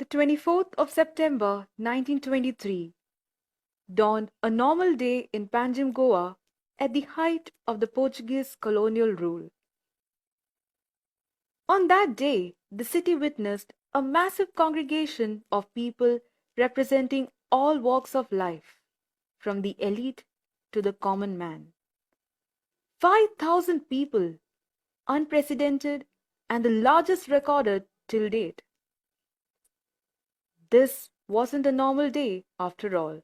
The 24th of September 1923 dawned a normal day in Panjim, Goa at the height of the Portuguese colonial rule. On that day, the city witnessed a massive congregation of people representing all walks of life, from the elite to the common man. 5,000 people, unprecedented and the largest recorded till date. This wasn't a normal day after all.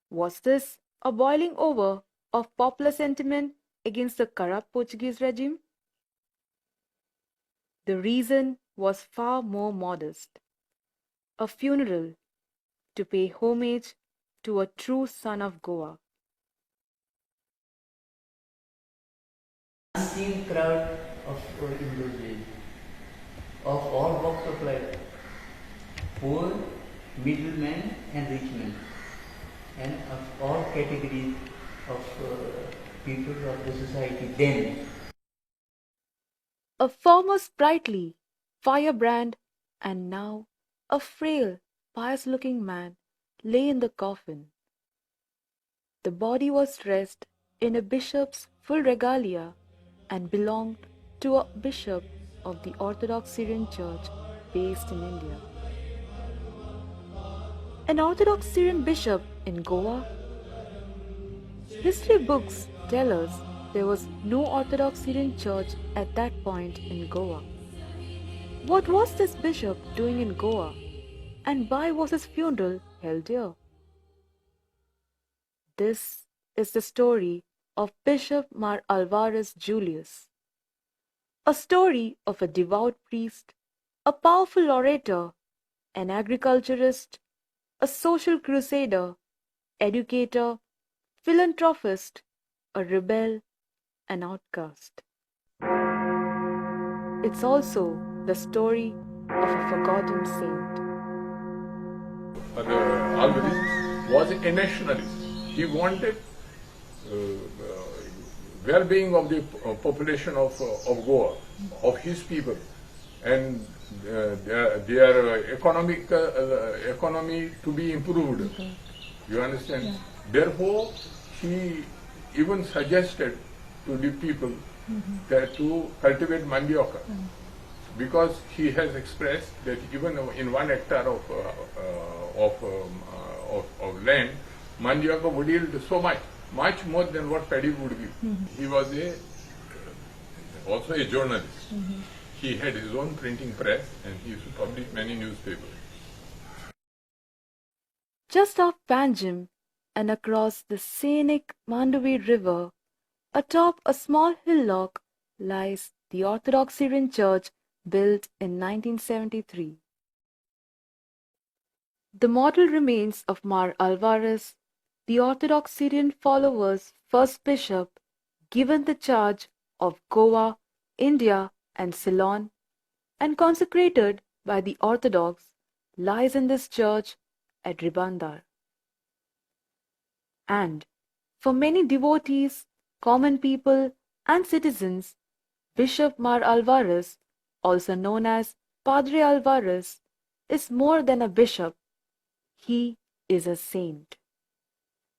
Was this a boiling over of popular sentiment against the corrupt Portuguese regime? The reason was far more modest. A funeral to pay homage to a true son of Goa. Unseen crowd of in those days, of all walks of life, poor, middlemen and rich men, and of all categories of people of the society then. A former sprightly, firebrand, and now a frail, pious-looking man lay in the coffin. The body was dressed in a bishop's full regalia and belonged to a bishop of the Orthodox Syrian Church based in India. An Orthodox Syrian bishop in Goa? History books tell us there was no Orthodox Syrian church at that point in Goa. What was this bishop doing in Goa, and why was his funeral held here? This is the story of Bishop Mar Alvares Julius, a story of a devout priest, a powerful orator, an agriculturist, a social crusader, educator, philanthropist, a rebel, an outcast. It's also the story of a forgotten saint. Alvares was a nationalist. He wanted well-being of the population of Goa, of his people, and their economy to be improved. Okay. You understand? Yeah. Therefore, he even suggested to the people that to cultivate mandioca, because he has expressed that even in 1 hectare of land, mandioca would yield so much more than what paddy would give. He was also a journalist. He had his own printing press and he used to publish many newspapers. Just off Panjim and across the scenic Mandovi River, atop a small hillock, lies the Orthodox Syrian Church built in 1973. The mortal remains of Mar Alvares, the Orthodox Syrian followers' first bishop, given the charge of Goa, India, and Ceylon, and consecrated by the Orthodox, lies in this church at Ribandar. And for many devotees, common people, and citizens, Bishop Mar Alvares, also known as Padre Alvares, is more than a bishop. He is a saint.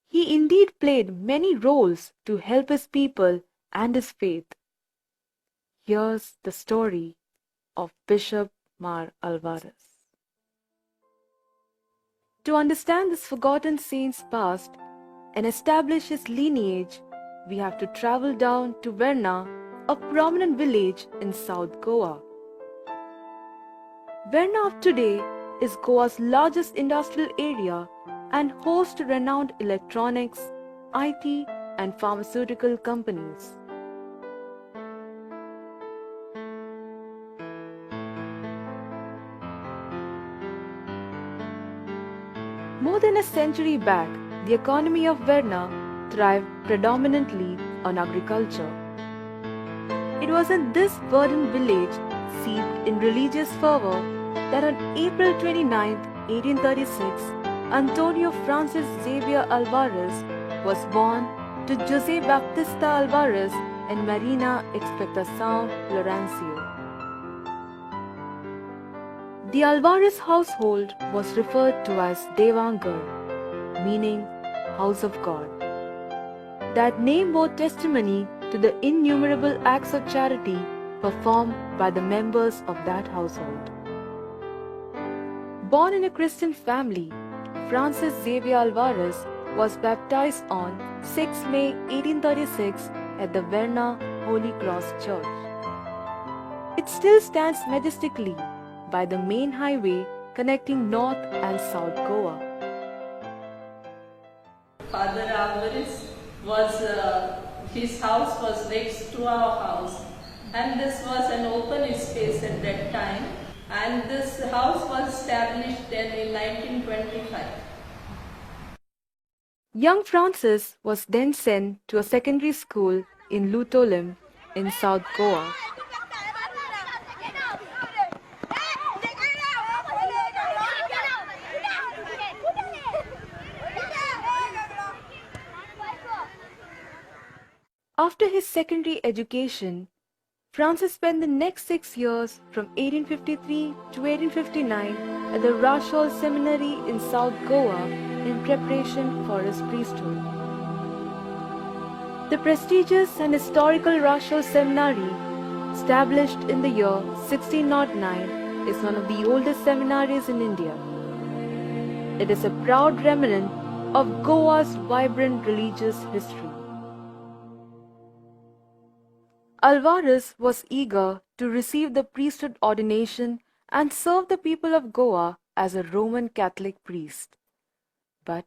He indeed played many roles to help his people and his faith. Here's the story of Bishop Mar Alvares. To understand this forgotten saint's past and establish his lineage, we have to travel down to Verna, a prominent village in South Goa. Verna of today is Goa's largest industrial area and hosts to renowned electronics, IT, and pharmaceutical companies. More than a century back, the economy of Verna thrived predominantly on agriculture. It was in this verdant village, steeped in religious fervor, that on April 29, 1836, Antonio Francis Xavier Alvares was born to José Baptista Alvares and Marina Expectação Lourenço. The Alvares household was referred to as Devangar, meaning House of God. That name bore testimony to the innumerable acts of charity performed by the members of that household. Born in a Christian family, Francis Xavier Alvarez was baptized on 6 May 1836 at the Verna Holy Cross Church. It still stands majestically by the main highway connecting North and South Goa. Father Alvares his house was next to our house, and this was an open space at that time, and this house was established then in 1925. Young Francis was then sent to a secondary school in Lutolim in South Goa. After his secondary education, Francis spent the next 6 years from 1853 to 1859 at the Rashol Seminary in South Goa in preparation for his priesthood. The prestigious and historical Rashol Seminary, established in the year 1609, is one of the oldest seminaries in India. It is a proud remnant of Goa's vibrant religious history. Alvarez was eager to receive the priesthood ordination and serve the people of Goa as a Roman Catholic priest. But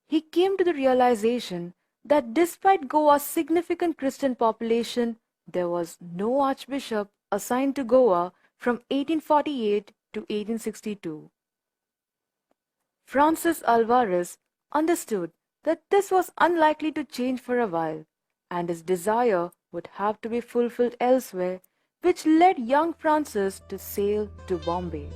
he came to the realization that despite Goa's significant Christian population, there was no archbishop assigned to Goa from 1848 to 1862. Francis Alvarez understood that this was unlikely to change for a while, and his desire would have to be fulfilled elsewhere, which led young Francis to sail to Bombay.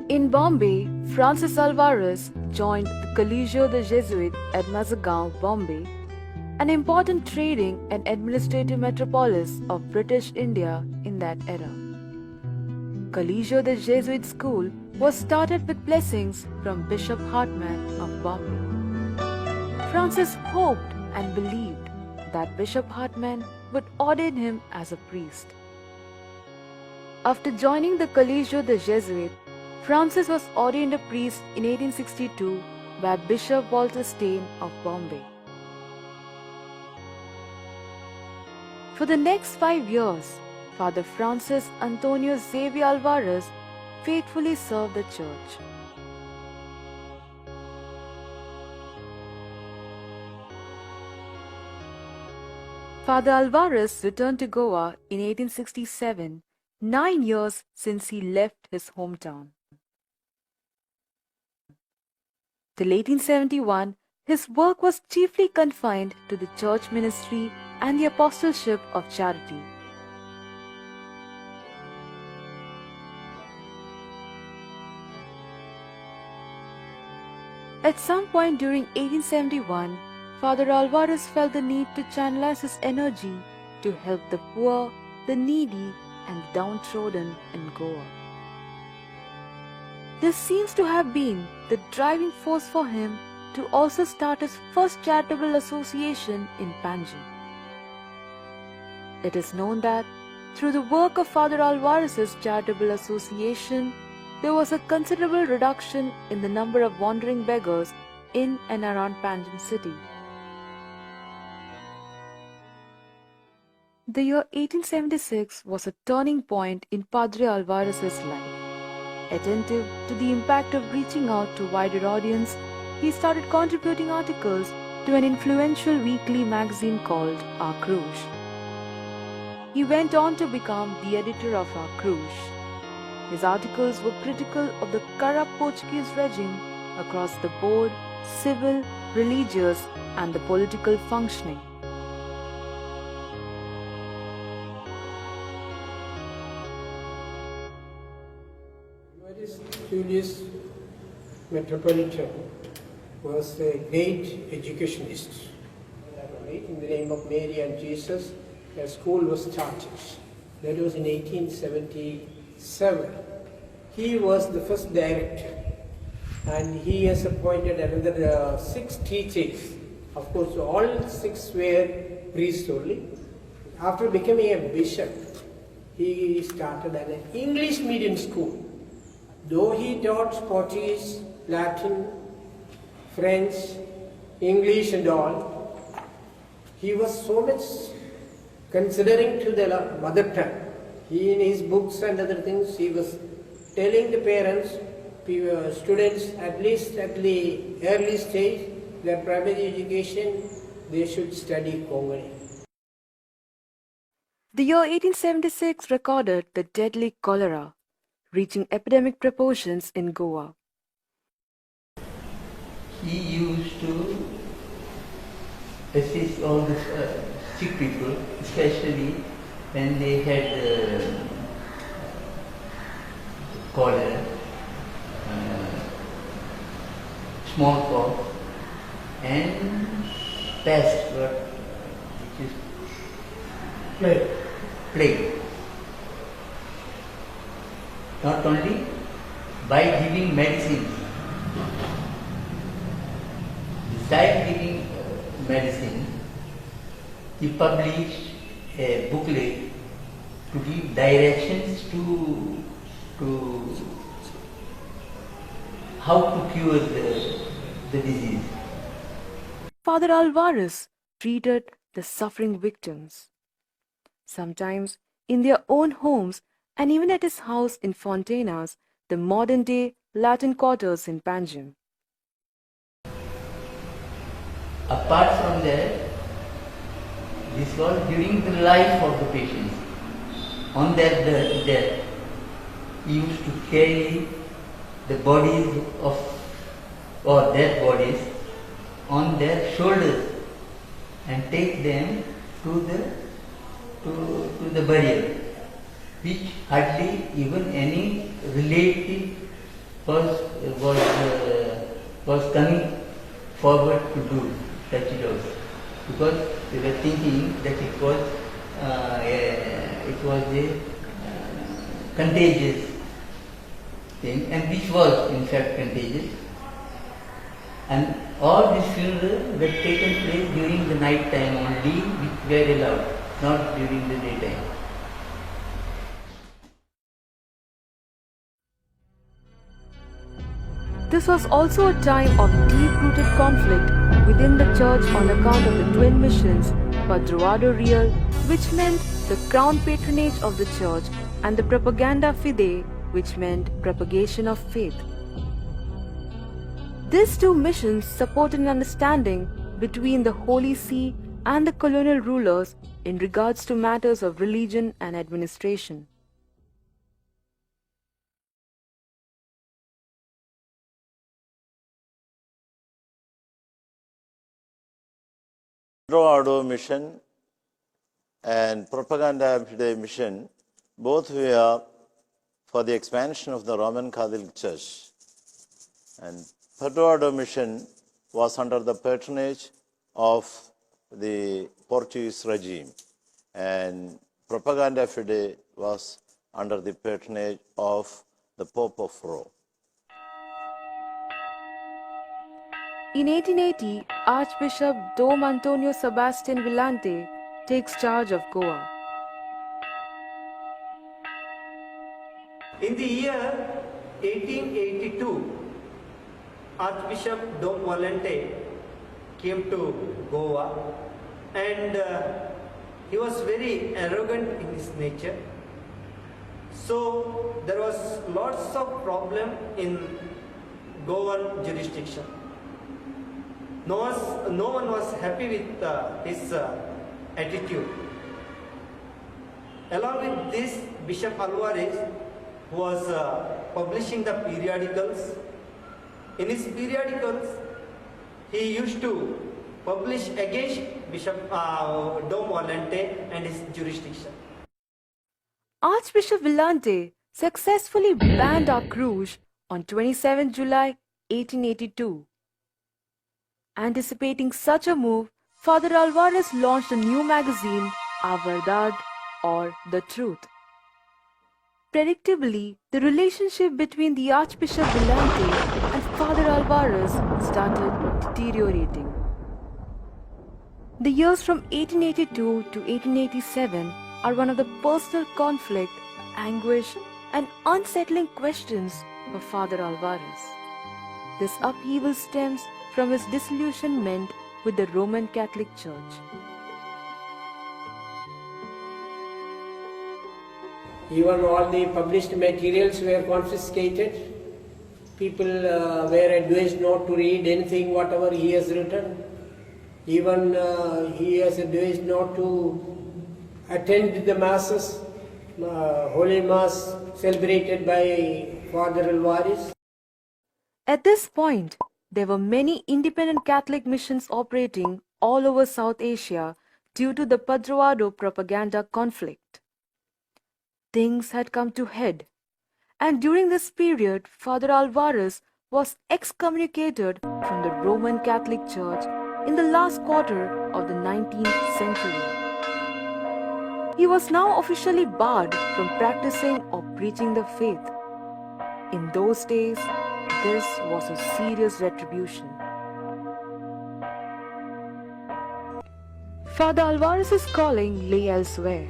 In Bombay, Francis Alvarez joined the Collegio de Jesuit at Mazagaon, Bombay, an important trading and administrative metropolis of British India in that era. Collegio de Jesuit School was started with blessings from Bishop Hartman of Bombay. Francis hoped and believed that Bishop Hartman would ordain him as a priest. After joining the Collegio de Jesuit, Francis was ordained a priest in 1862 by Bishop Walter Stein of Bombay. For the next 5 years, Father Francis Antonio Xavier Alvarez faithfully served the church. Father Alvarez returned to Goa in 1867, 9 years since he left his hometown. Till 1871, his work was chiefly confined to the church ministry and the apostleship of charity. At some point during 1871, Father Alvarez felt the need to channelize his energy to help the poor, the needy, and the downtrodden in Goa. This seems to have been the driving force for him to also start his first charitable association in Panjim. It is known that through the work of Father Alvarez's charitable association, there was a considerable reduction in the number of wandering beggars in and around Panjim city. The year 1876 was a turning point in Padre Alvarez's life. Attentive to the impact of reaching out to a wider audience, he started contributing articles to an influential weekly magazine called Our Cruz. He went on to become the editor of Our Cruz. His articles were critical of the corrupt Portuguese regime across the board, civil, religious, and the political functioning. Julius Metropolitan was a great educationist. In the name of Mary and Jesus, a school was started. That was in 1877. He was the first director, and he has appointed another 6 teachers. Of course, all 6 were priests only. After becoming a bishop, he started an English medium school. Though he taught Portuguese, Latin, French, English and all, he was so much considering to the mother tongue. He, in his books and other things, he was telling the parents, students, at least at the early stage, their primary education, they should study Kongani. The year 1876 recorded the deadly cholera, reaching epidemic proportions in Goa. He used to assist all the sick people, especially when they had cholera, smallpox, and pest, which is plague. Not only by giving medicines, besides giving medicine, he published a booklet to give directions to how to cure the disease. Father Alvares treated the suffering victims, sometimes in their own homes and even at his house in Fontanas, the modern-day Latin quarters in Panjim. Apart from that, this was during the life of the patients. On their death, he used to carry the bodies or dead bodies on their shoulders and take them to the burial, which hardly even any relative was coming forward to do such jobs, because they were thinking that it was a contagious thing, and which was in fact contagious. And all these funerals were taken place during the night time only, which were allowed, not during the daytime. This was also a time of deep-rooted conflict within the church on account of the twin missions, Padroado Real, which meant the crown patronage of the church, and the Propaganda Fidei, which meant propagation of faith. These 2 missions supported an understanding between the Holy See and the colonial rulers in regards to matters of religion and administration. Padroado mission and Propaganda Fidei mission both were for the expansion of the Roman Catholic Church. And Padroado mission was under the patronage of the Portuguese regime, and Propaganda Fidei was under the patronage of the Pope of Rome. In 1880, Archbishop Dom Antonio Sebastian Villante takes charge of Goa. In the year 1882, Archbishop Dom Villante came to Goa, and he was very arrogant in his nature. So there was lots of problem in Goan jurisdiction. No one was happy with his attitude. Along with this, Bishop Alvares was publishing the periodicals. In his periodicals, he used to publish against Bishop Dom Villante and his jurisdiction. Archbishop Villante successfully banned Acruj on 27 July 1882. Anticipating such a move, Father Alvarez launched a new magazine, A Verdad, or The Truth. Predictably, the relationship between the Archbishop Villante and Father Alvarez started deteriorating. The years from 1882 to 1887 are one of the personal conflict, anguish, and unsettling questions for Father Alvarez. This upheaval stems from his disillusionment with the Roman Catholic Church. Even all the published materials were confiscated. People were advised not to read anything, whatever he has written. Even he has advised not to attend the masses, Holy Mass celebrated by Father Alvares. At this point, there were many independent Catholic missions operating all over South Asia due to the Padroado propaganda conflict. Things had come to head, and during this period, Father Alvarez was excommunicated from the Roman Catholic Church in the last quarter of the 19th century. He was now officially barred from practicing or preaching the faith. In those days, this was a serious retribution. Father Alvarez's calling lay elsewhere.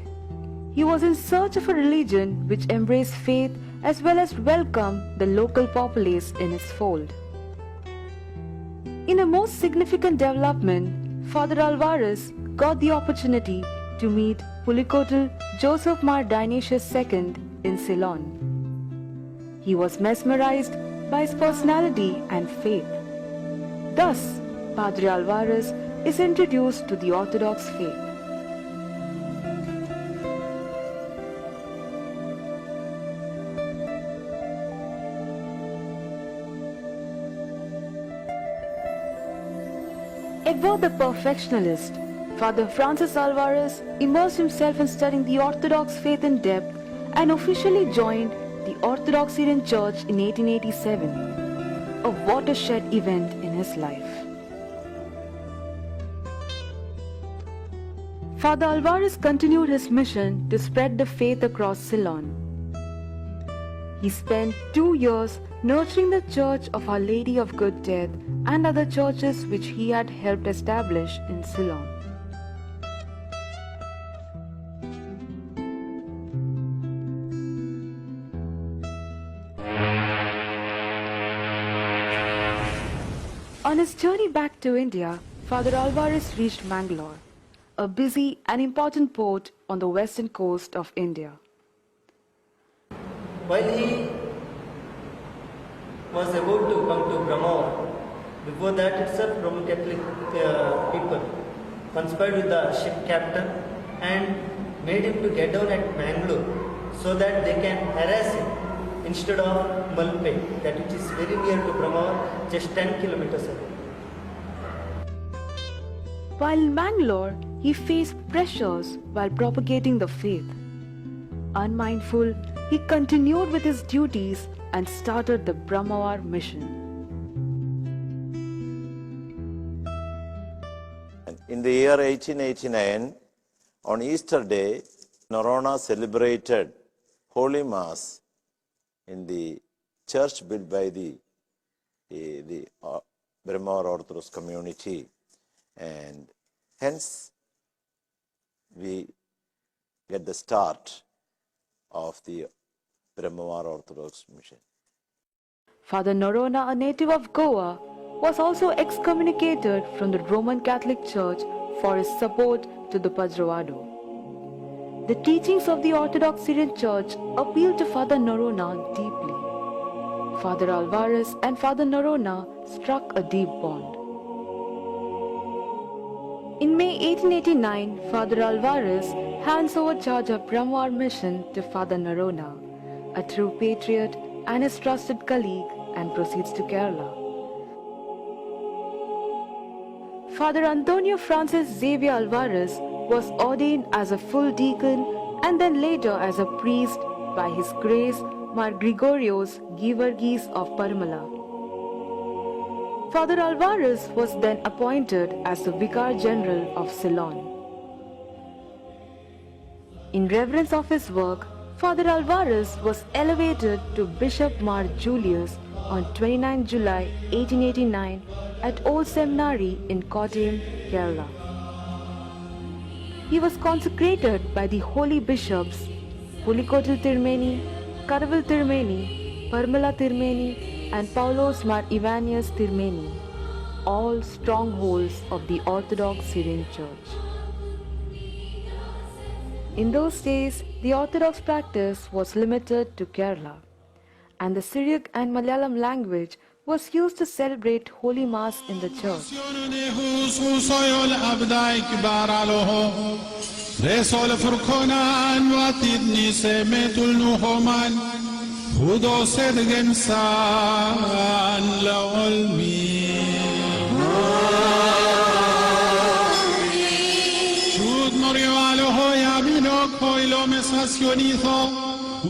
He was in search of a religion which embraced faith as well as welcomed the local populace in its fold. In a most significant development, Father Alvarez got the opportunity to meet Pulicotal Joseph Mar Dionysius II in Ceylon. He was mesmerized by his personality and faith. Thus, Padre Alvarez is introduced to the Orthodox faith. Ever the perfectionist, Father Francis Alvarez immersed himself in studying the Orthodox faith in depth and officially joined the Orthodox Syrian Church in 1887, a watershed event in his life. Father Alvarez continued his mission to spread the faith across Ceylon. He spent 2 years nurturing the Church of Our Lady of Good Death and other churches which he had helped establish in Ceylon. On his journey back to India, Father Alvarez reached Mangalore, a busy and important port on the western coast of India. While he was about to come to Brahmavara, before that itself Roman Catholic people conspired with the ship captain and made him to get down at Mangalore so that they can harass him instead of Malpe, that which is very near to Brahmavara, just 10 kilometers away. While in Mangalore, he faced pressures while propagating the faith. Unmindful, he continued with his duties and started the Brahmavara mission. In the year 1889, on Easter Day, Narona celebrated Holy Mass in the church built by the Brahmavara Orthodox community, and hence we get the start of the Brahmavara Orthodox mission. Father Narona, a native of Goa, was also excommunicated from the Roman Catholic Church for his support to the Padroado. The teachings of the Orthodox Syrian Church appealed to Father Narona deeply. Father Alvarez and Father Narona struck a deep bond. In May 1889, Father Alvarez hands over charge of Brahmavara mission to Father Narona, a true patriot and his trusted colleague, and proceeds to Kerala. Father Antonio Francis Xavier Alvarez was ordained as a full deacon and then later as a priest by His Grace Mar Gregorios Givargis of Parmala. Father Alvares was then appointed as the Vicar General of Ceylon. In reverence of his work, Father Alvares was elevated to Bishop Mar Julius on 29 July 1889 at Old Seminary in Kottayam, Kerala. He was consecrated by the holy bishops Pulikottil Tirumeni, Karavil Tirumeni, Parmala Tirumeni and Paulos Mar Ivanius Tirumeni, all strongholds of the Orthodox Syrian Church. In those days, the Orthodox practice was limited to Kerala, and the Syriac and Malayalam language was used to celebrate Holy Mass in the church.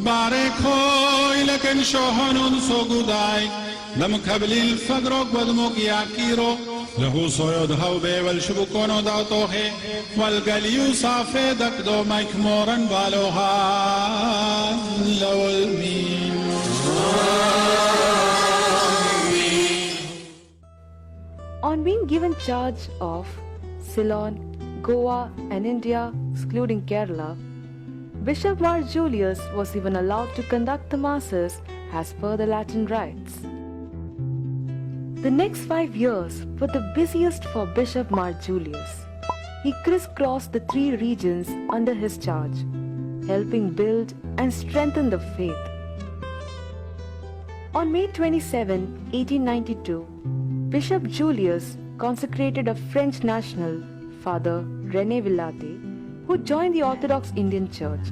Barekoi leken shohanun sogudai lam kablil fadrok badmok yakiro lahu soyod hawbe wal shubukono dautohe wal galiyu safe dakdo maikmoran baloha lawal min. On being given charge of Ceylon, Goa and India, excluding Kerala, Bishop Mar Julius was even allowed to conduct the masses as per the Latin rites. The next 5 years were the busiest for Bishop Mar Julius. He crisscrossed the 3 regions under his charge, helping build and strengthen the faith. On May 27, 1892, Bishop Julius consecrated a French national, Father René Villate, who joined the Orthodox Indian Church.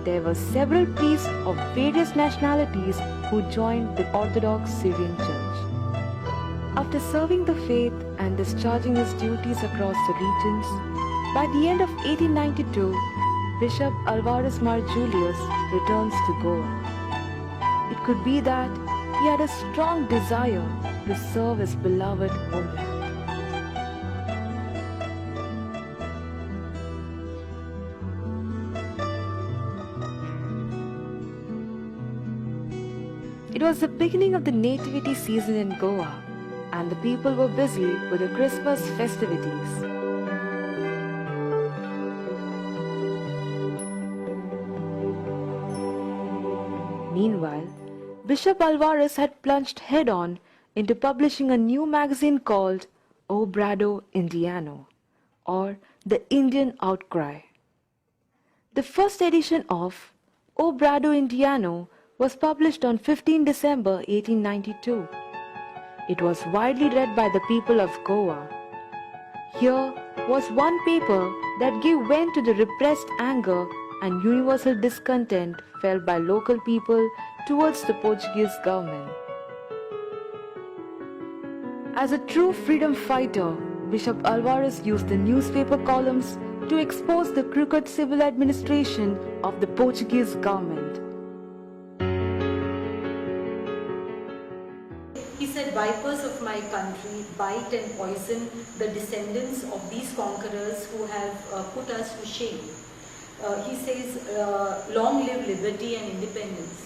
There were several priests of various nationalities who joined the Orthodox Syrian Church. After serving the faith and discharging his duties across the regions, by the end of 1892, Bishop Alvares Mar Julius returns to Goa. It could be that he had a strong desire to serve his beloved homeland. It was the beginning of the nativity season in Goa, and the people were busy with the Christmas festivities. Meanwhile, Bishop Alvares had plunged head-on into publishing a new magazine called O Brado Indiano, or The Indian Outcry. The first edition of O Brado Indiano was published on 15 December 1892. It was widely read by the people of Goa. Here was one paper that gave vent to the repressed anger and universal discontent felt by local people towards the Portuguese government. As a true freedom fighter, Bishop Alvares used the newspaper columns to expose the crooked civil administration of the Portuguese government. He said, "Vipers of my country bite and poison the descendants of these conquerors who have put us to shame." He says, "Long live liberty and independence."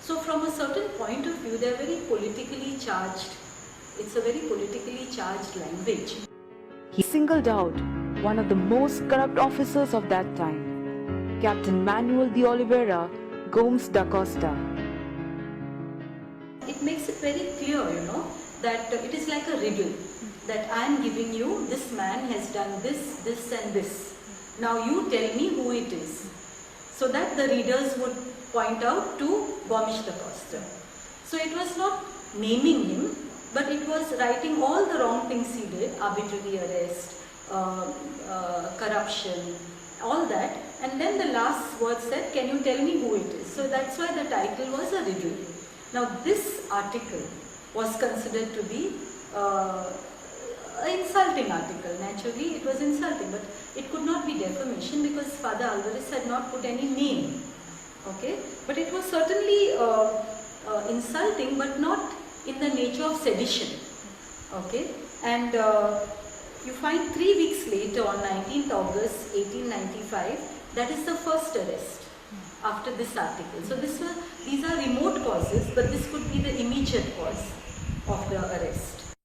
So from a certain point of view, they are very politically charged. It's a very politically charged language. He singled out one of the most corrupt officers of that time, Captain Manuel de Oliveira Gomes da Costa. It makes it very clear, that it is like a riddle, that I am giving you, this man has done this, this and this. Now you tell me who it is. So that the readers would point out to Gomes da Costa. So it was not naming him, but it was writing all the wrong things he did, arbitrary arrest, corruption, all that. And then the last word said, "Can you tell me who it is?" So that's why the title was a riddle. Now this article was considered to be an insulting article. Naturally it was insulting, but it could not be defamation because Father Alvares had not put any name. Okay, but it was certainly insulting, but not in the nature of sedition. Okay, and you find 3 weeks later, on 19th August 1895, that is the first arrest after this article. So these are remote causes, but this could be the immediate cause of the arrest.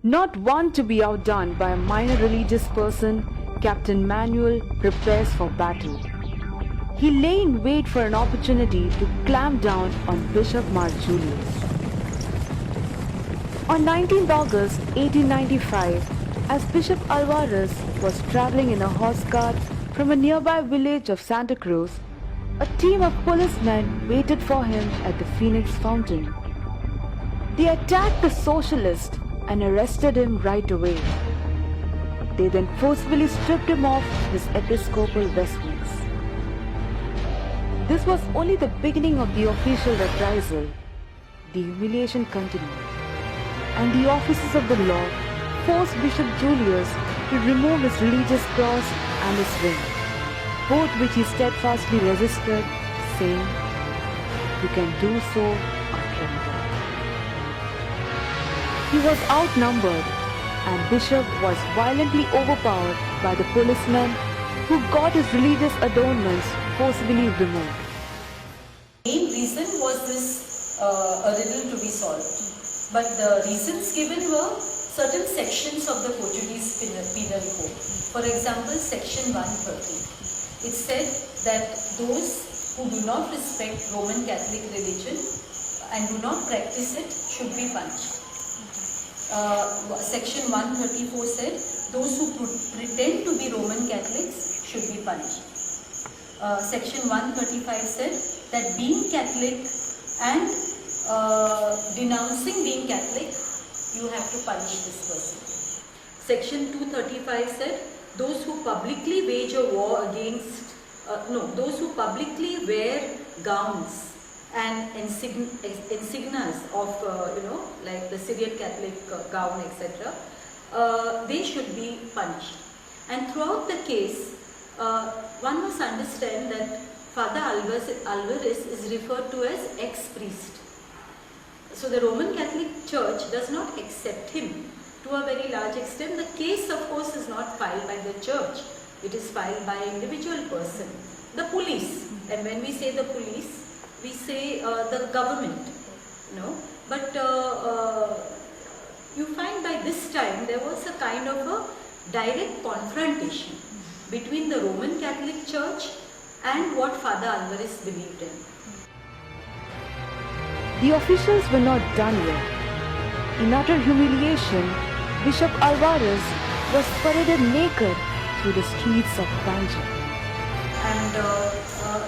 Not one to be outdone by a minor religious person, Captain Manuel prepares for battle. He lay in wait for an opportunity to clamp down on Bishop Mar Julius. On 19th August 1895, as Bishop Alvares was traveling in a horse cart from a nearby village of Santa Cruz, a team of policemen waited for him at the Phoenix Fountain. They attacked the socialist and arrested him right away. They then forcefully stripped him of his episcopal vestments. This was only the beginning of the official reprisal. The humiliation continued, and the officers of the law forced Bishop Julius to remove his religious cross and his ring, both which he steadfastly resisted, saying, "You can do so or tremble." He was outnumbered, and Bishop was violently overpowered by the policemen who got his religious adornments forcibly removed. The main reason was this a riddle to be solved, but the reasons given were certain sections of the Portuguese penal code. For example, section 130. It said that those who do not respect Roman Catholic religion and do not practice it should be punished. Section 134 said those who pretend to be Roman Catholics should be punished. Section 135 said that being Catholic and denouncing being Catholic, you have to punish this person. Section 235 said those who publicly wage a war against, those who publicly wear gowns and insignias of, like the Syrian Catholic gown, etc., they should be punished. And throughout the case, one must understand that Father Alvares is referred to as ex-priest. So the Roman Catholic Church does not accept him to a very large extent. The case, of course, is not filed by the church. It is filed by an individual person, the police. And when we say the police, we say the government, But you find by this time there was a kind of a direct confrontation between the Roman Catholic Church and what Father Alvares believed in. The officials were not done yet. In utter humiliation, Bishop Alvares was paraded naked through the streets of Tanja. And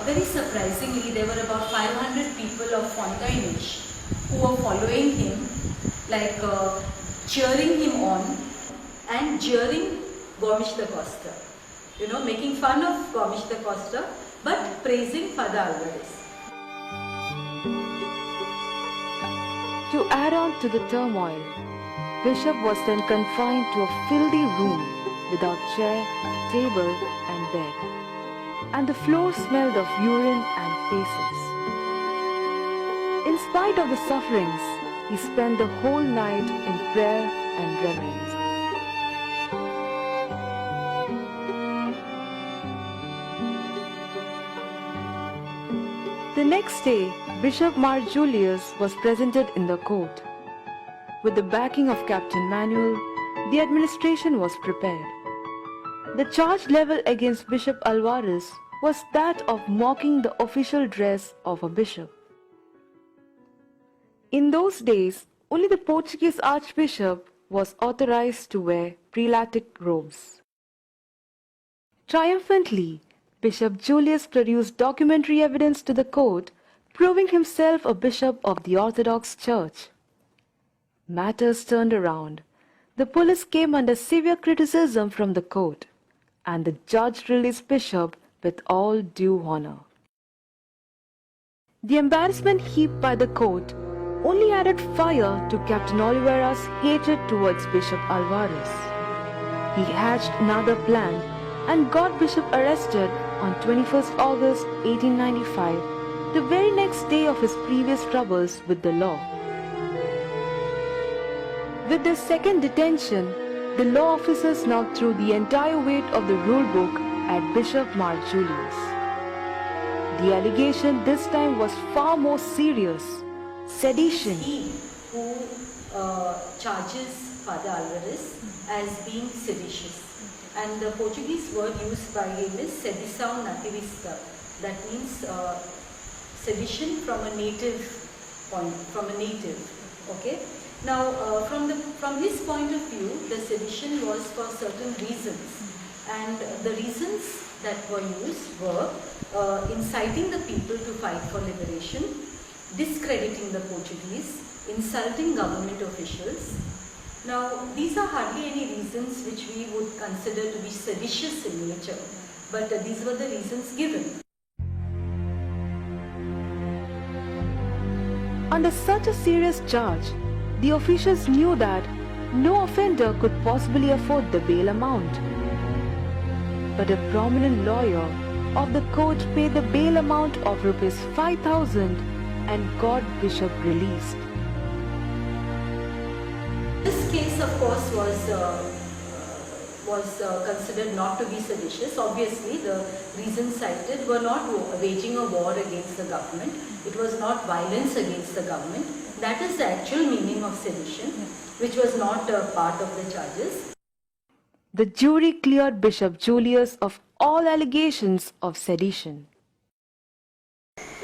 very surprisingly, there were about 500 people of Fontainebleau who were following him, like cheering him on and jeering Gomes da Costa. Making fun of Gomes da Costa, but praising Father Alvares. To add on to the turmoil, Bishop was then confined to a filthy room without chair, table and bed, and the floor smelled of urine and faces. In spite of the sufferings, he spent the whole night in prayer and reverence. The next day, Bishop Mar Julius was presented in the court. With the backing of Captain Manuel, the administration was prepared. The charge leveled against Bishop Alvares was that of mocking the official dress of a bishop. In those days, only the Portuguese archbishop was authorized to wear prelatic robes. Triumphantly, Bishop Julius produced documentary evidence to the court proving himself a bishop of the Orthodox Church. Matters turned around. The police came under severe criticism from the court, and the judge released Bishop with all due honor. The embarrassment heaped by the court only added fire to Captain Oliveira's hatred towards Bishop Alvares. He hatched another plan and got Bishop arrested on 21st August 1895, the very next day of his previous troubles with the law. With this second detention, the law officers now threw the entire weight of the rule book at Bishop Mar Julius. The allegation this time was far more serious: sedition. He who charges Father Alvares as being seditious. And the Portuguese word used by him is sedição nativista. That means sedition from a native point, from a native. Okay. Now, from his point of view, the sedition was for certain reasons, and the reasons that were used were inciting the people to fight for liberation, discrediting the Portuguese, insulting government officials. Now, these are hardly any reasons which we would consider to be seditious in nature, but these were the reasons given. Under such a serious charge, the officials knew that no offender could possibly afford the bail amount. But a prominent lawyer of the court paid the bail amount of Rs 5,000 and got Bishop released. This case, of course, was considered not to be seditious. Obviously, the reasons cited were not waging a war against the government. It was not violence against the government. That is the actual meaning of sedition, which was not a part of the charges. The jury cleared Bishop Julius of all allegations of sedition.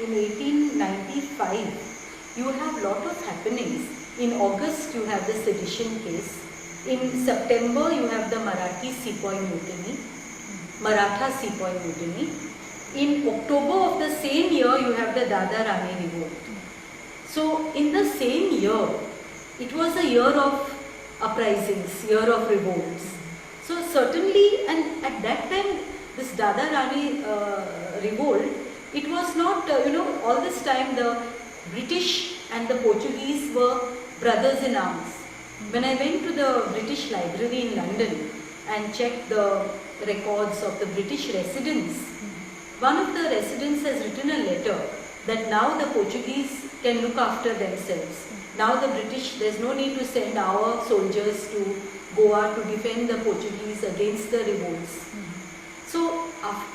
In 1895, you have lot of happenings. In August, you have the sedition case. In September, you have the Maratha Sepoy Mutiny. In October of the same year, you have the Dada Rani revolt. So, in the same year, it was a year of uprisings, year of revolts. So, certainly, and at that time, this Dada Rani revolt, it was not, all this time the British and the Portuguese were brothers in arms. When I went to the British Library in London and checked the records of the British residents, one of the residents has written a letter that now the Portuguese can look after themselves. Now the British, there's no need to send our soldiers to Goa to defend the Portuguese against the revolts. So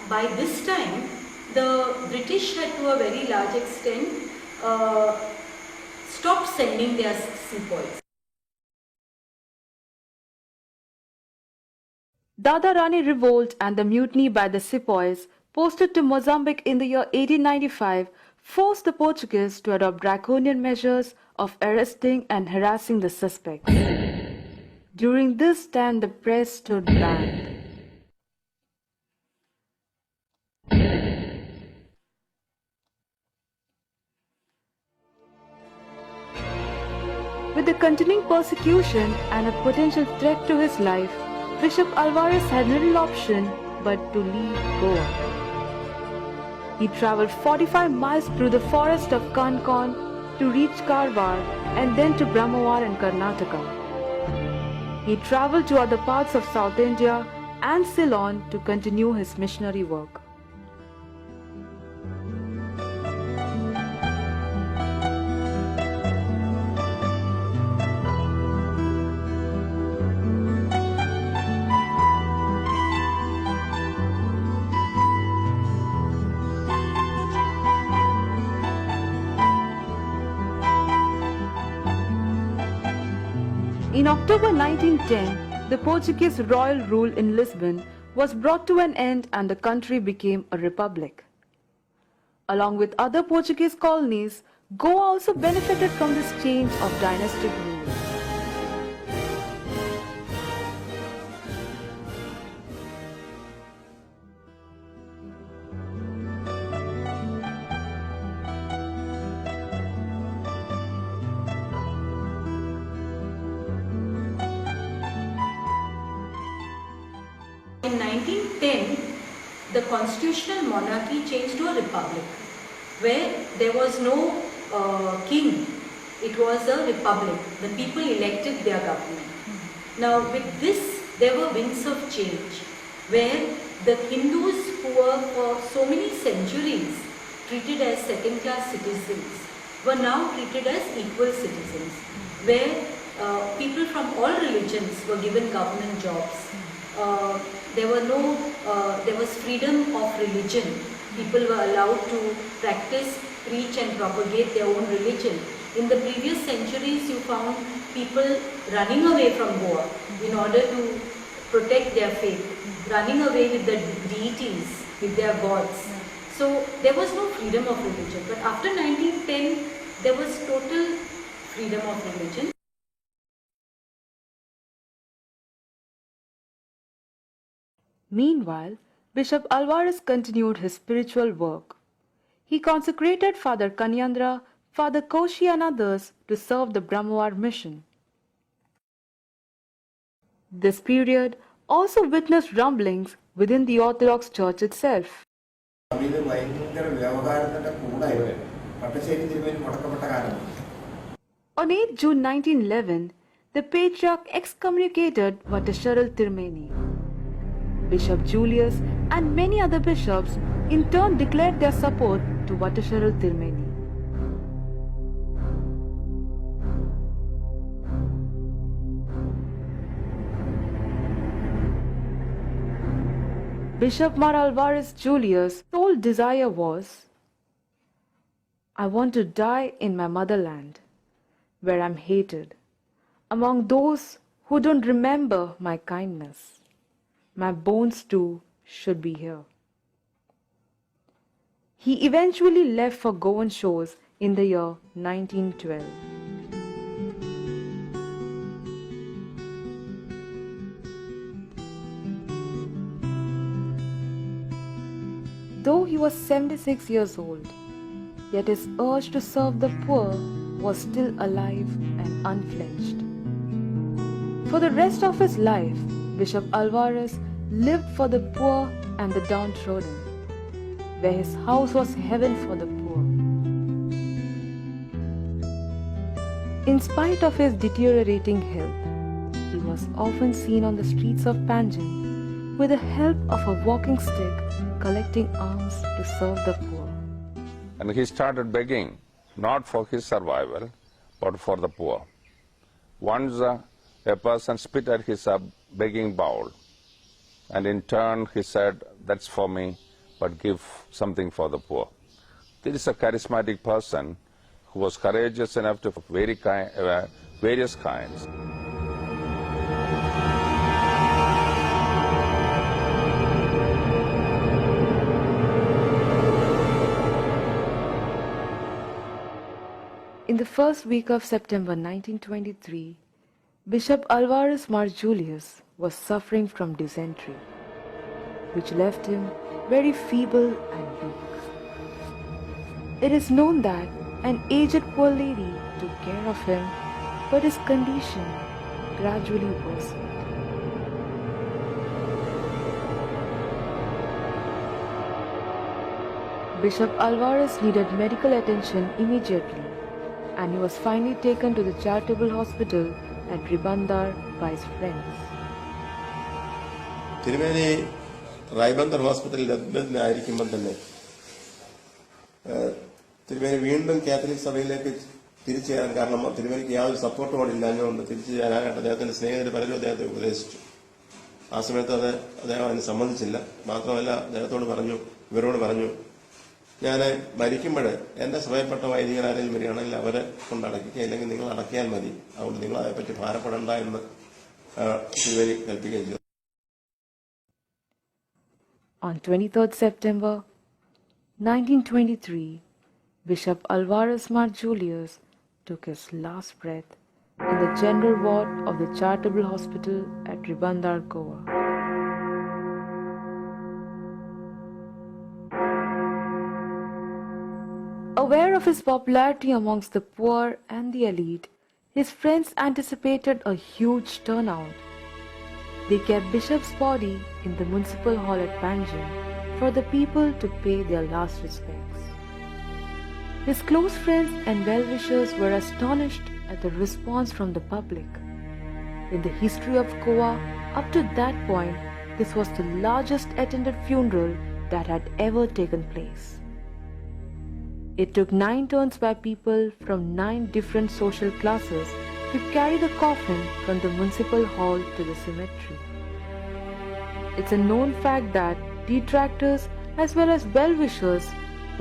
by this time, the British had to a very large extent stopped sending their sepoys. Dada Rani revolt and the mutiny by the sepoys posted to Mozambique in the year 1895 forced the Portuguese to adopt draconian measures of arresting and harassing the suspects. During this time, the press stood banned. With the continuing persecution and a potential threat to his life, Bishop Alvares had little option but to leave Goa. He travelled 45 miles through the forest of Kankan to reach Karwar and then to Brahmawar in Karnataka. He travelled to other parts of South India and Ceylon to continue his missionary work. In October 1910, the Portuguese royal rule in Lisbon was brought to an end and the country became a republic. Along with other Portuguese colonies, Goa also benefited from this change of dynastic rule. In 1910, the constitutional monarchy changed to a republic, where there was no king. It was a republic. The people elected their government. Now with this, there were winds of change, where the Hindus who were for so many centuries treated as second-class citizens were now treated as equal citizens, where people from all religions were given government jobs. There was freedom of religion. People were allowed to practice, preach and propagate their own religion. In the previous centuries, you found people running away from Goa in order to protect their faith, running away with the deities, with their gods. So there was no freedom of religion. But after 1910, there was total freedom of religion. Meanwhile, Bishop Alvares continued his spiritual work. He consecrated Father Kanyandra, Father Koshi and others to serve the Brahmawar mission. This period also witnessed rumblings within the Orthodox Church itself. On 8 June 1911, the Patriarch excommunicated Vattasharal Tirumeni. Bishop Julius and many other bishops in turn declared their support to Vattasharal Tirumeni. Bishop Mar Alvares Julius' sole desire was, "I want to die in my motherland, where I'm hated, among those who don't remember my kindness. My bones too should be here." He eventually left for Goan shores in the year 1912. Though he was 76 years old, yet his urge to serve the poor was still alive and unflinched. For the rest of his life, Bishop Alvares lived for the poor and the downtrodden, where his house was heaven for the poor. In spite of his deteriorating health, he was often seen on the streets of Panjim with the help of a walking stick, collecting alms to serve the poor. And he started begging, not for his survival, but for the poor. Once a person spit at his begging bowl, and in turn he said, "That's for me, but give something for the poor." This is a charismatic person who was courageous enough to various kinds. In the first week of September 1923, Bishop Alvares Mar Julius was suffering from dysentery, which left him very feeble and weak. It is known that an aged poor lady took care of him, but his condition gradually worsened. Bishop Alvares needed medical attention immediately, and he was finally taken to the charitable hospital at Ribandar by his friends. തിരുമേനി റൈബന്ദർ ഹോസ്പിറ്റലിൽ അഡ്മിറ്റായിരിക്കുമ്പോൾ തന്നെ തിരുമേനി വീണ്ടും Catholic സഭയിലേക്ക് തിരിച്ചു ചേരാൻ, കാരണം തിരുമേനിക്ക് യാതൊരു സപ്പോർട്ടും കൂടെ ഇല്ലാഞ്ഞുകൊണ്ട് തിരിച്ചു ചേരാനായിട്ട് അദ്ദേഹത്തിന്റെ സ്നേഹിതർ പലരും അദ്ദേഹത്തെ ഉപദേശിച്ചു. ആ സമയത്ത് അദ്ദേഹം അതിന് സമ്മതിച്ചില്ല. മാത്രമല്ല അദ്ദേഹത്തോട് പറഞ്ഞു, ഇവരോട് പറഞ്ഞു, ഞാൻ മരിക്കുമ്പോൾ എന്റെ സഭയിൽപ്പെട്ട വൈദികർ ആരെങ്കിലും വരികയാണെങ്കിൽ അവരെ കൊണ്ട് അടയ്ക്കുക, ഇല്ലെങ്കിൽ നിങ്ങൾ അടക്കിയാൽ മതി, അതുകൊണ്ട് നിങ്ങൾ അതേപ്പറ്റി ഭാരപ്പെടേണ്ട എന്ന് തിരുമേനി കൽപ്പിക്കുകയും ചെയ്തു. On 23rd September 1923, Bishop Alvares Mar Julius took his last breath in the general ward of the charitable hospital at Ribandar, Goa. Aware of his popularity amongst the poor and the elite, his friends anticipated a huge turnout. They kept Bishop's body in the municipal hall at Panjim for the people to pay their last respects. His close friends and well-wishers were astonished at the response from the public. In the history of Goa, up to that point, this was the largest attended funeral that had ever taken place. It took 9 turns by people from 9 different social classes to carry the coffin from the municipal hall to the cemetery. It's a known fact that detractors as well as well-wishers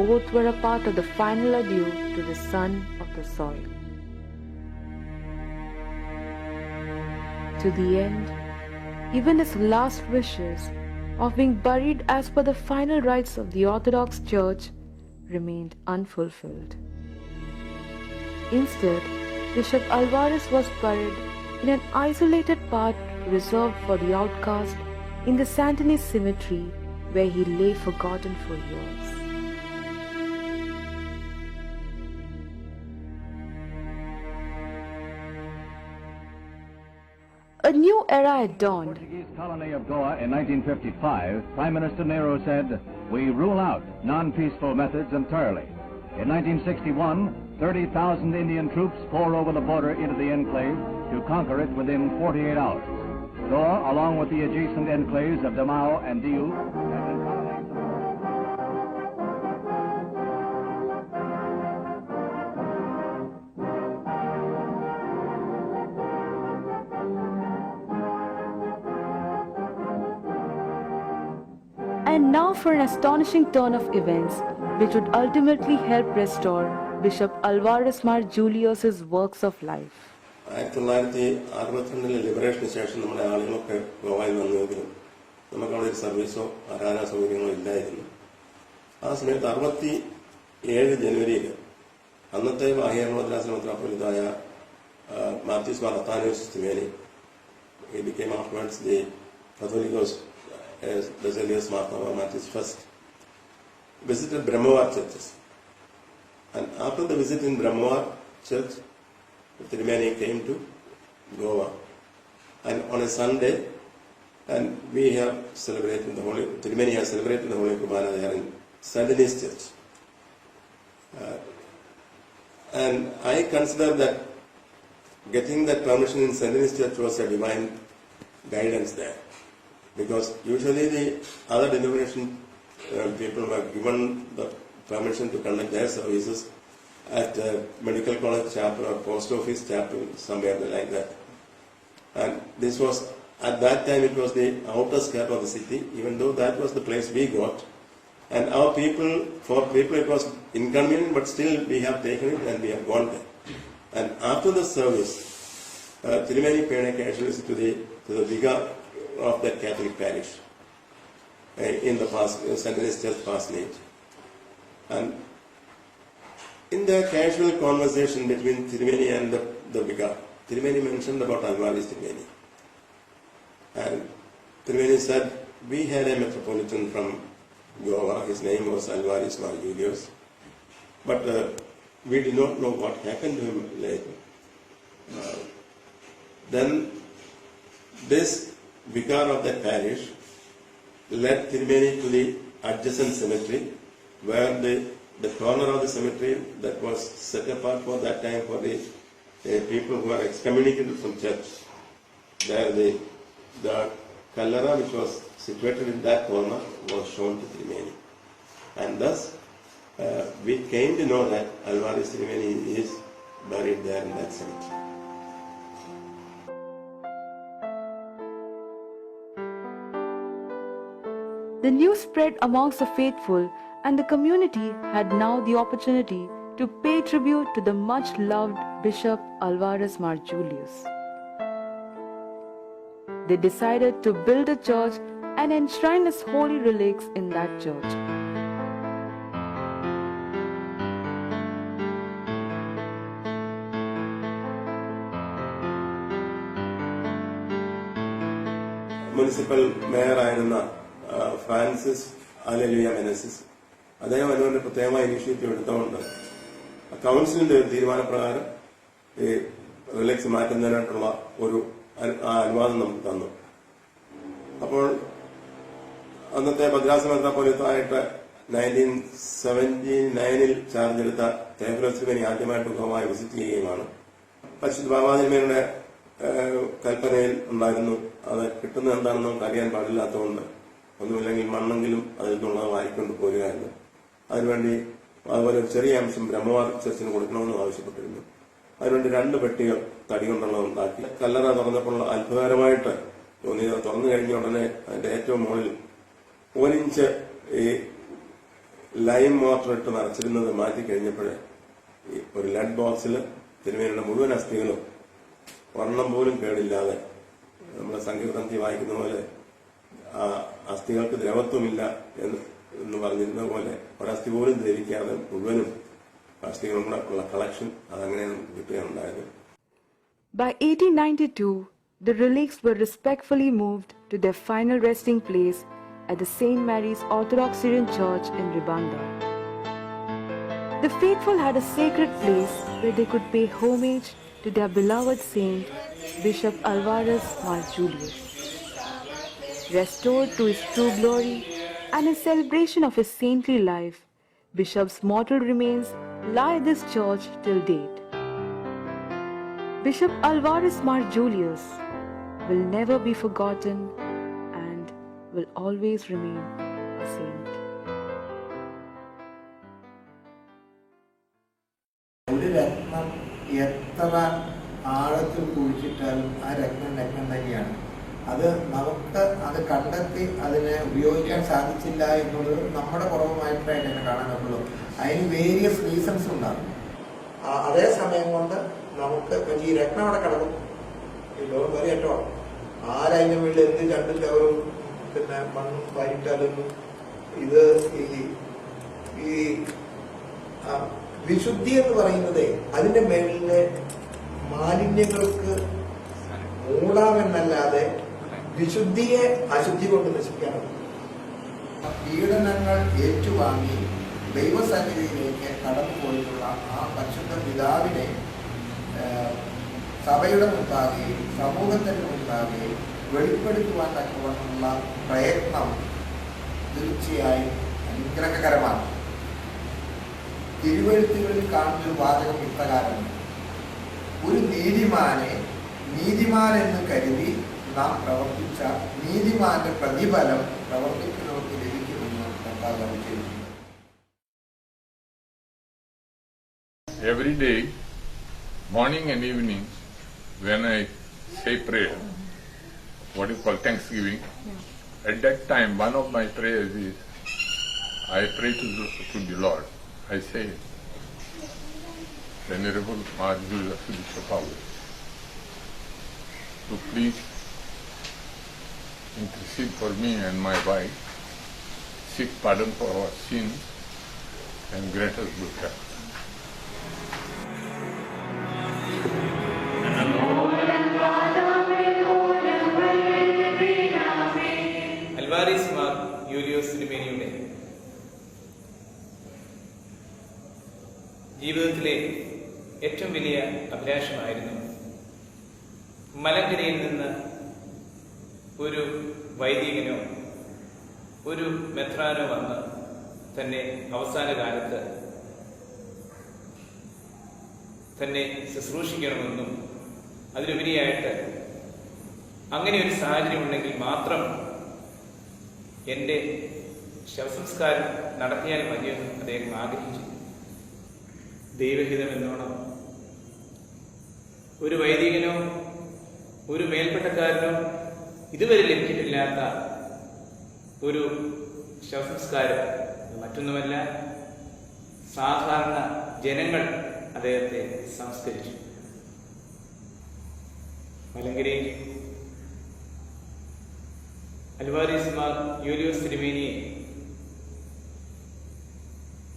both were a part of the final adieu to the son of the soil. To the end, even his last wishes of being buried as per the final rites of the Orthodox Church remained unfulfilled. Instead, Bishop Alvares was buried in an isolated part reserved for the outcast in the Santini Cemetery, where he lay forgotten for years. A new era had dawned. Portuguese colony of Goa in 1955, Prime Minister Nehru said, "We rule out non-peaceful methods entirely." In 1961, 30,000 Indian troops poured over the border into the enclave to conquer it within 48 hours. Goa, along with the adjacent enclaves of Damao and Diu, have been colonized. And now for an astonishing turn of events which would ultimately help restore Bishop Alvares Mar Julius's works of life. 1962 liberation ശേഷം നമ്മുടെ ആളുകളൊക്കെ ഗോവയിൽ വന്നുവെങ്കിലും നമുക്കവിടെ ഒരു സർവീസോ ആരാധനാ സൗകര്യങ്ങളോ ഇല്ലായിരുന്നു. ആ സമയത്ത് 67 ജനുവരിയിൽ അന്നത്തെ ബാഹ്യർമ്മദ്രാസ മെത്രാപ്പൊലീത്തായ മാത്യൂസ് മാർ അത്താനോസ് തിമേനി, he became afterwards the Catholicos Basilius Martha Matthews first, visited Brahmawar churches. And after the visit in Brahmawar church, Tirumeni came to Goa. And on a Sunday, and we have celebrated the Holy, Tirumeni has celebrated the Holy Kurbana there in Sandinese church. And I consider that getting that permission in Sandinese church was a divine guidance there. Because usually the other denomination people were given the permission to conduct their services at medical college chapel or post office chapel, somewhere like that. And this was, at that time it was the outer skirt of the city, even though that was the place we got. And our people, for people it was inconvenient, but still we have taken it and we have gone there. And after the service, Tirumeni paid a casual visit to the vicar of that Catholic parish in the Sandinese Church parsonage. And in the casual conversation between Tirumeni and the vicar, Tirumeni mentioned about Alvares Tirumeni. And Tirumeni said, we had a metropolitan from Goa, his name was Alvares Mar Julius, but we did not know what happened to him later. Then this vicar of that parish led Tirumeni to the adjacent cemetery, where the corner of the cemetery that was set apart for that time for the people who are excommunicated from church. There the caldera which was situated in that corner was shown to Tirumeni. And thus we came to know that Alvares Tirumeni is buried there in that cemetery. The news spread amongst the faithful, and the community had now the opportunity to pay tribute to the much-loved Bishop Alvares Mar Julius. They decided to build a church and enshrine his holy relics in that church. Municipal Mayor ആയിരുന്ന Francis alleluia Menezes, അദ്ദേഹം അതിനുവേണ്ടി പ്രത്യേകമായ initiative എടുത്തുകൊണ്ട് കൗൺസിലിന്റെ ഒരു തീരുമാനപ്രകാരം ഈ റിലക്സ് മാറ്റുന്നതിനായിട്ടുള്ള ഒരു അനുവാദം നമുക്ക് തന്നു. അപ്പോൾ അന്നത്തെ മദ്രാസ് മെത്രാപ്പൊലീത്തായിട്ട് 1979 ചാർജ് എടുത്ത തേവലോസ് തിരുമേനി ആദ്യമായിട്ട് ഗോവയെ വിസിറ്റ് ചെയ്യുകയുമാണ്. പരിശുദ്ധ ബാബാതിരുമേനിയുടെ കൽപ്പനയിൽ ഉണ്ടായിരുന്നു. അത് കിട്ടുന്നത് എന്താണെന്ന് നമുക്ക് അറിയാൻ പാടില്ലാത്തതുകൊണ്ട് ഒന്നുമില്ലെങ്കിൽ മണ്ണെങ്കിലും അതിൽ നിന്നുള്ളത് വായിക്കൊണ്ട് പോരുക എന്ന്. അതിനുവേണ്ടി അതുപോലെ ഒരു ചെറിയ അംശം ബ്രഹ്മവാർ ചർച്ചിന് കൊടുക്കണമെന്ന് ആവശ്യപ്പെട്ടിരുന്നു. അതിനുവേണ്ടി 2 പെട്ടികൾ തടി കൊണ്ടുള്ളത് ഉണ്ടാക്കി. കല്ലറ തുറന്നപ്പോൾ അത്ഭുതകരമായിട്ട് തോന്നിയത്, തുറന്നു കഴിഞ്ഞ ഉടനെ അതിന്റെ ഏറ്റവും മുകളിൽ 1 ഇഞ്ച് ഈ ലൈം വാട്ടർ ഇട്ട് നിറച്ചിരുന്നത് മാറ്റി കഴിഞ്ഞപ്പോഴേ ഈ ഒരു ലെഡ് ബോക്സിൽ തിരുമേനിയുടെ മുഴുവൻ അസ്ഥികളും വർണ്ണം പോലും കേടില്ലാതെ, നമ്മുടെ സങ്കീർത്തനത്തിൽ വായിക്കുന്ന പോലെ അസ്ഥികൾക്ക് ദ്രവത്വമില്ല എന്ന് പറഞ്ഞിരുന്ന പോലെ ഒരസ്ഥി പോലും ധരിക്കാതെ മുഴുവനും അസ്ഥികളും കൂടെ ഉള്ള കളക്ഷൻ അതങ്ങനെ കിട്ടുകയുണ്ടായത്. By 1892, the relics were respectfully moved to their final resting place at the St. Mary's Orthodox Syrian Church in Ribanda. The faithful had a sacred place where they could pay homage to their beloved saint, Bishop Alvares Mar Julius. Restored to his true glory and in celebration of his saintly life, Bishop's mortal remains lie at this church till date. Bishop Alvares Mar Julius will never be forgotten and will always remain a saint. ഒരു രത്നം എത്ര ആഴത്തിൽ കുഴിച്ചിട്ടാലും ആ രത്നം തന്നെയാണ്. അത് നമുക്ക് അത് കണ്ടെത്തി അതിനെ ഉപയോഗിക്കാൻ സാധിച്ചില്ല എന്നുള്ളത് നമ്മുടെ കുറവുമായിട്ടായിട്ട് തന്നെ കാണാൻ പറ്റുള്ളൂ. അതിന് വേരിയസ് റീസൺസ് ഉണ്ടാകും. അതേ സമയം കൊണ്ട് നമുക്ക് ഈ രത്നം അവിടെ കിടക്കും, ഈ ലോകം വരെ കേട്ടോ, ആരതിന് വീട്ടിൽ എന്ത് രണ്ടും ലവറും പിന്നെ മണ്ണും വായിട്ടാലും ഇത് ഈ വിശുദ്ധി എന്ന് പറയുന്നത് അതിന്റെ മേലിലെ മാലിന്യങ്ങൾക്ക് മൂടാമെന്നല്ലാതെ വിശുദ്ധിയെ അശുദ്ധി കൊണ്ട് നശിക്കാനാണ്. പീഡനങ്ങൾ ഏറ്റുവാങ്ങി ദൈവസന്നിധിയിലേക്ക് കടന്നുപോയിട്ടുള്ള ആ പരിശുദ്ധ പിതാവിനെ സഭയുടെ മുൻപാകെയും സമൂഹത്തിന് മുൻപാകെയും വെളിപ്പെടുത്തുവാൻ തക്കവണ്ണമുള്ള പ്രയത്നം തീർച്ചയായും അനുഗ്രഹകരമാണ്. തിരുവെഴുത്തുകളിൽ കാണുന്നൊരു വാചകം ഇപ്രകാരമാണ്: ഒരു നീതിമാനെ നീതിമാൻ എന്ന് കരുതി നാം പ്രവർത്തിച്ച നീതിമാന്റെ പ്രതിഫലം പ്രവർത്തിക്കുന്നവർക്ക് ലഭിക്കുമെന്ന് കർത്താവ് അറിയിച്ചിരിക്കുന്നു. Every day, morning and evening, when I say prayer, what is called Thanksgiving, at that time one of my prayers is, I pray to the Lord. I say, Venerable Mar Julius Bishop Alvares, to please intercede for me and my wife, seek pardon for our sins, and grant us good health. Alvares Mar Julius തിരുമേനിയുടെ ജീവിതത്തിലെ ഏറ്റവും വലിയ അഭിലാഷമായിരുന്നു മലങ്കരയിൽ നിന്ന് ഒരു വൈദികനോ ഒരു മെത്രാനോ വന്ന് തന്നെ അവസാന കാലത്ത് തന്നെ ശുശ്രൂഷിക്കണമെന്നും അതിലുപരിയായിട്ട് അങ്ങനെ ഒരു സാഹചര്യം ഉണ്ടെങ്കിൽ മാത്രം എൻ്റെ ശവസംസ്കാരം നടത്തിയാൽ മതിയെന്ന് അദ്ദേഹം ആഗ്രഹിച്ചു. ദൈവഹിതമെന്നോണം ഒരു വൈദികനോ ഒരു മേൽപ്പെട്ടക്കാരനോ ഇതുവരെ ലഭിച്ചിട്ടില്ലാത്ത ഒരു ശവസംസ്കാരം മറ്റൊന്നുമല്ല, സാധാരണ ജനങ്ങൾ അദ്ദേഹത്തെ സംസ്കരിച്ചു. മലങ്കരയിൽ അൽവാരീസ് മാർ യൂലിയോസ് തിരുമേനിയെ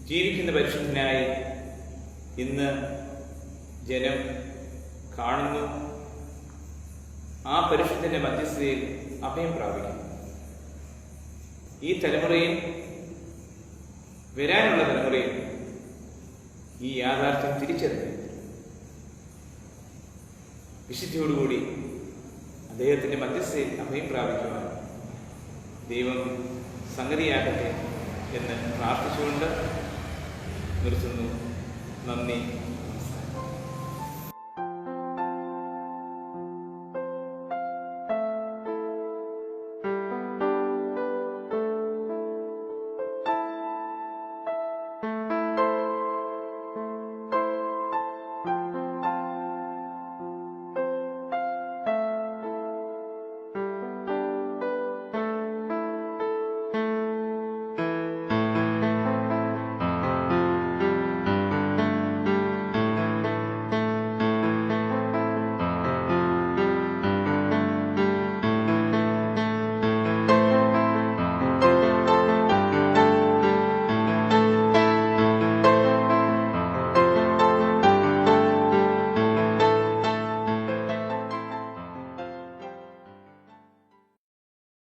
ജീവിക്കുന്ന പരിശുദ്ധനായി ഇന്ന് ജനം കാണുന്നു. ആ പരിശുദ്ധന്റെ മധ്യസ്ഥതയിൽ അഭയം പ്രാപിക്കുന്നു. ഈ തലമുറയിൽ, വരാനുള്ള തലമുറയിൽ ഈ യാഥാർത്ഥ്യം തിരിച്ചറിഞ്ഞ് വിശുദ്ധിയോടുകൂടി അദ്ദേഹത്തിന്റെ മധ്യസ്ഥയിൽ അഭയം പ്രാപിക്കുവാൻ ദൈവം സംഗതിയാകട്ടെ എന്ന് പ്രാർത്ഥിച്ചുകൊണ്ട് നിർത്തുന്നു. നന്ദി.